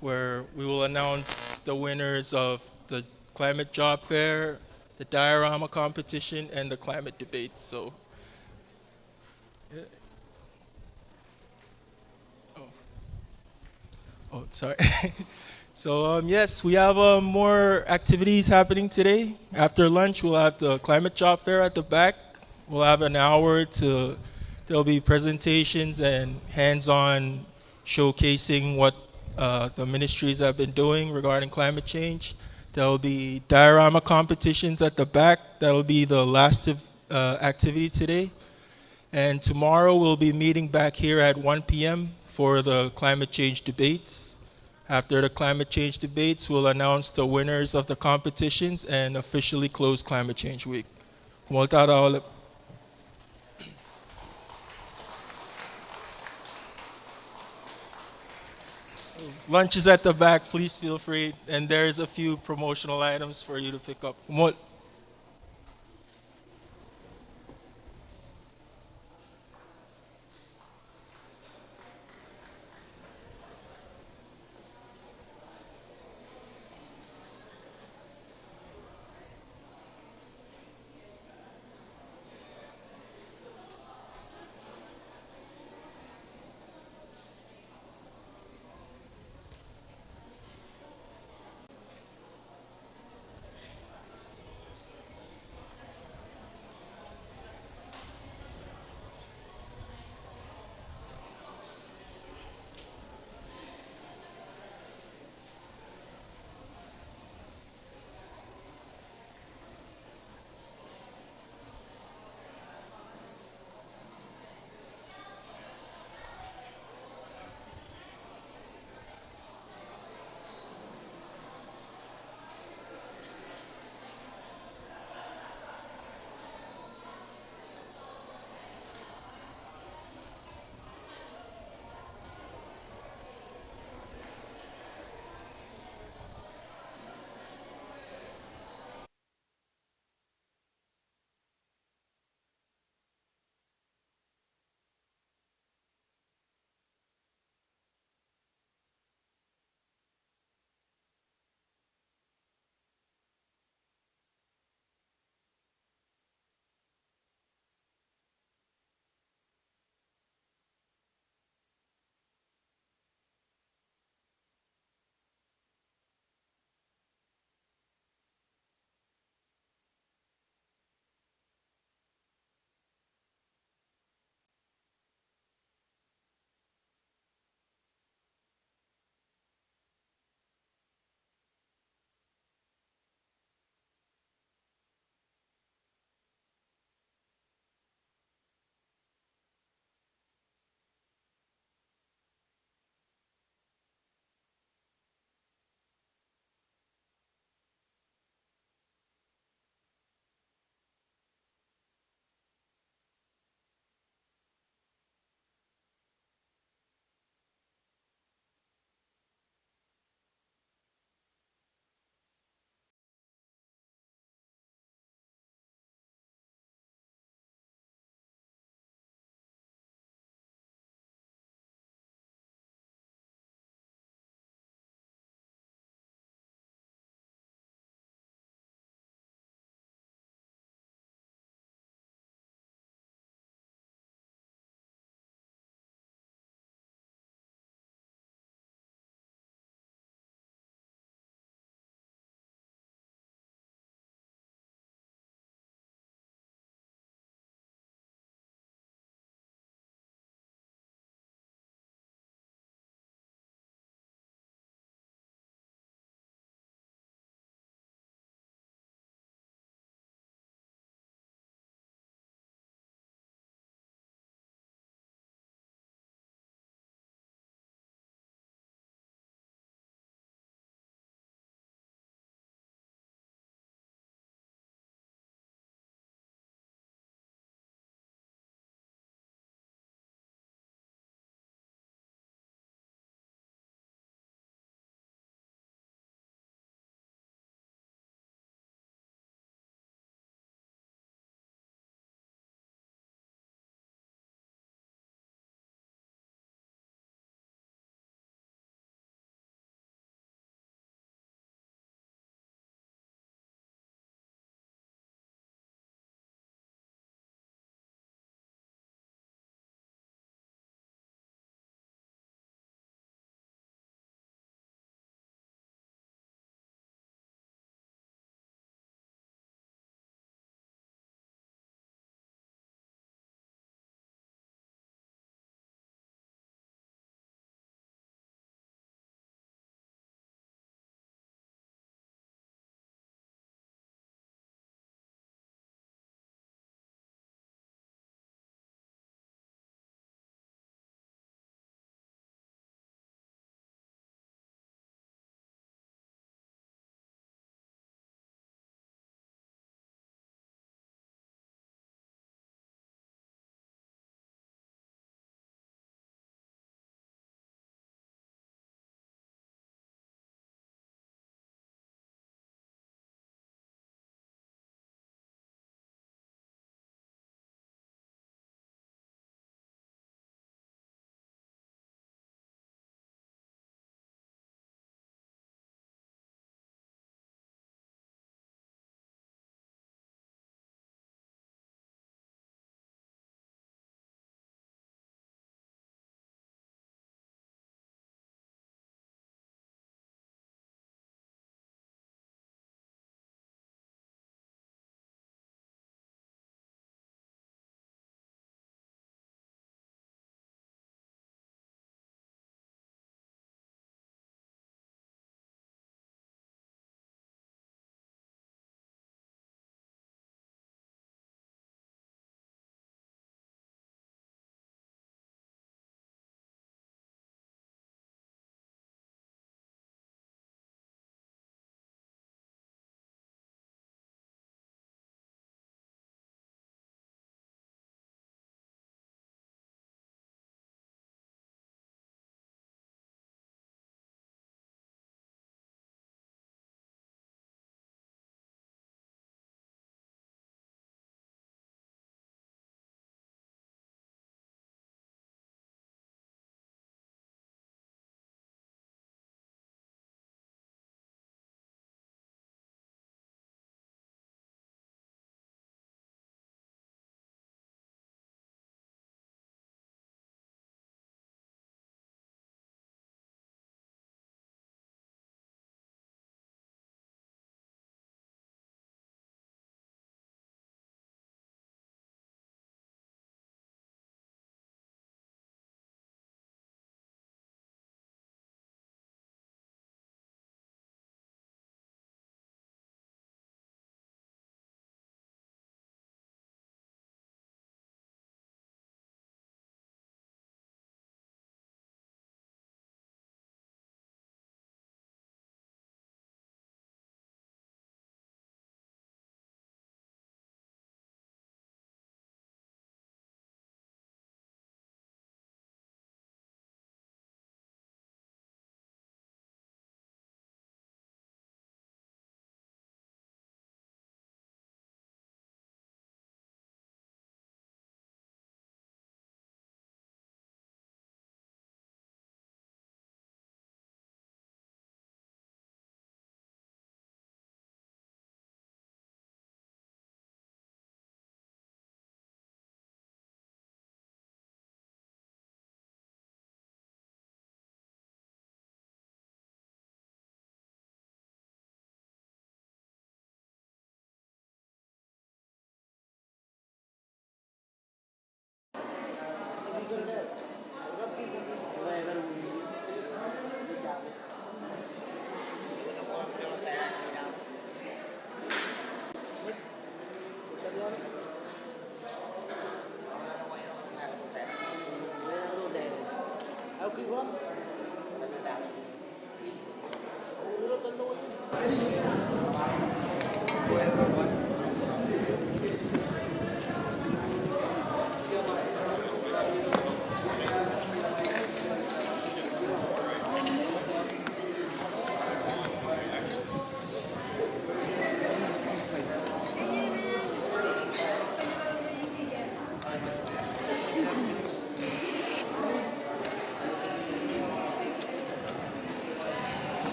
where we will announce the winners of the climate job fair, the diorama competition, and the climate debates. So. Yeah. Oh, sorry. So yes, we have more activities happening today. After lunch, we'll have the climate job fair at the back. We'll have an hour there'll be presentations and hands-on showcasing what the ministries have been doing regarding climate change. There'll be diorama competitions at the back. That'll be the last activity today. And tomorrow we'll be meeting back here at 1 p.m. for the climate change debates. After the climate change debates, we'll announce the winners of the competitions and officially close Climate Change Week. Lunch is at the back, please feel free. And there's a few promotional items for you to pick up.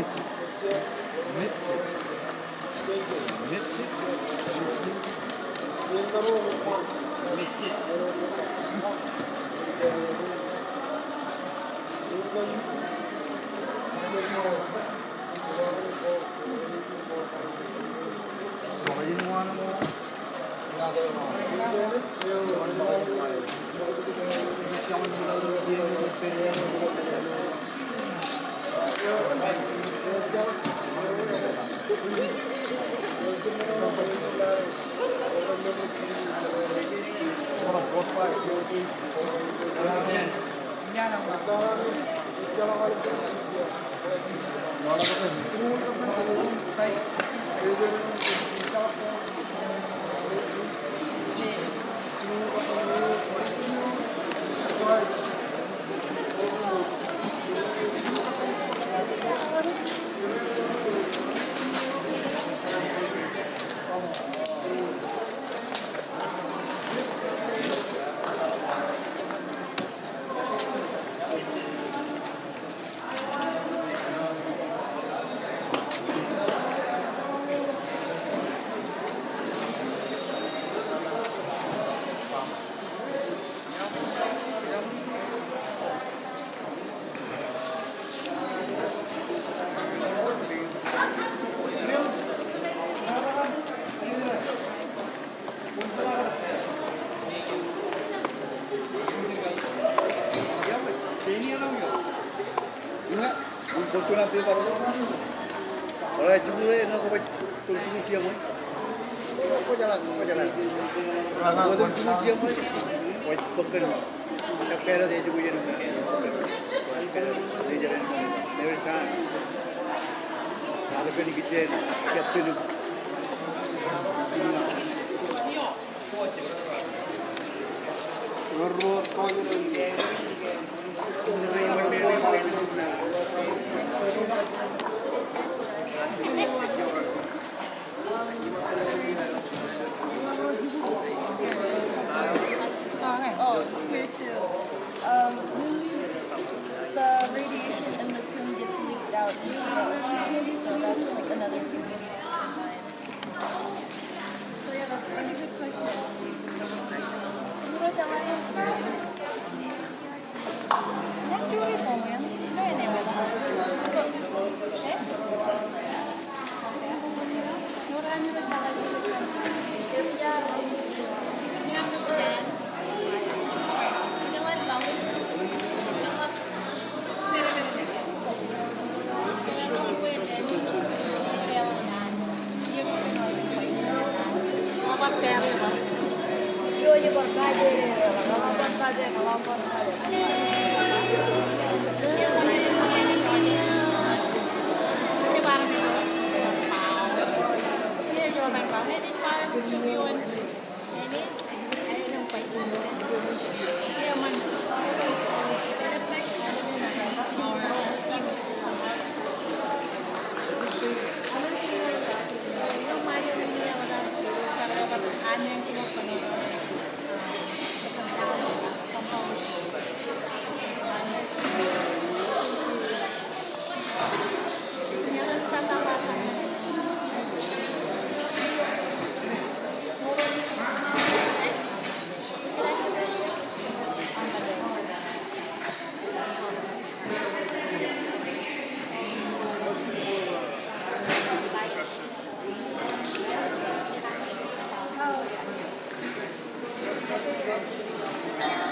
Here too. The radiation in the tomb gets leaked out into the ocean, so that's like another thing we need to keep in mind. So yeah, that's a really good question. Oh, yeah.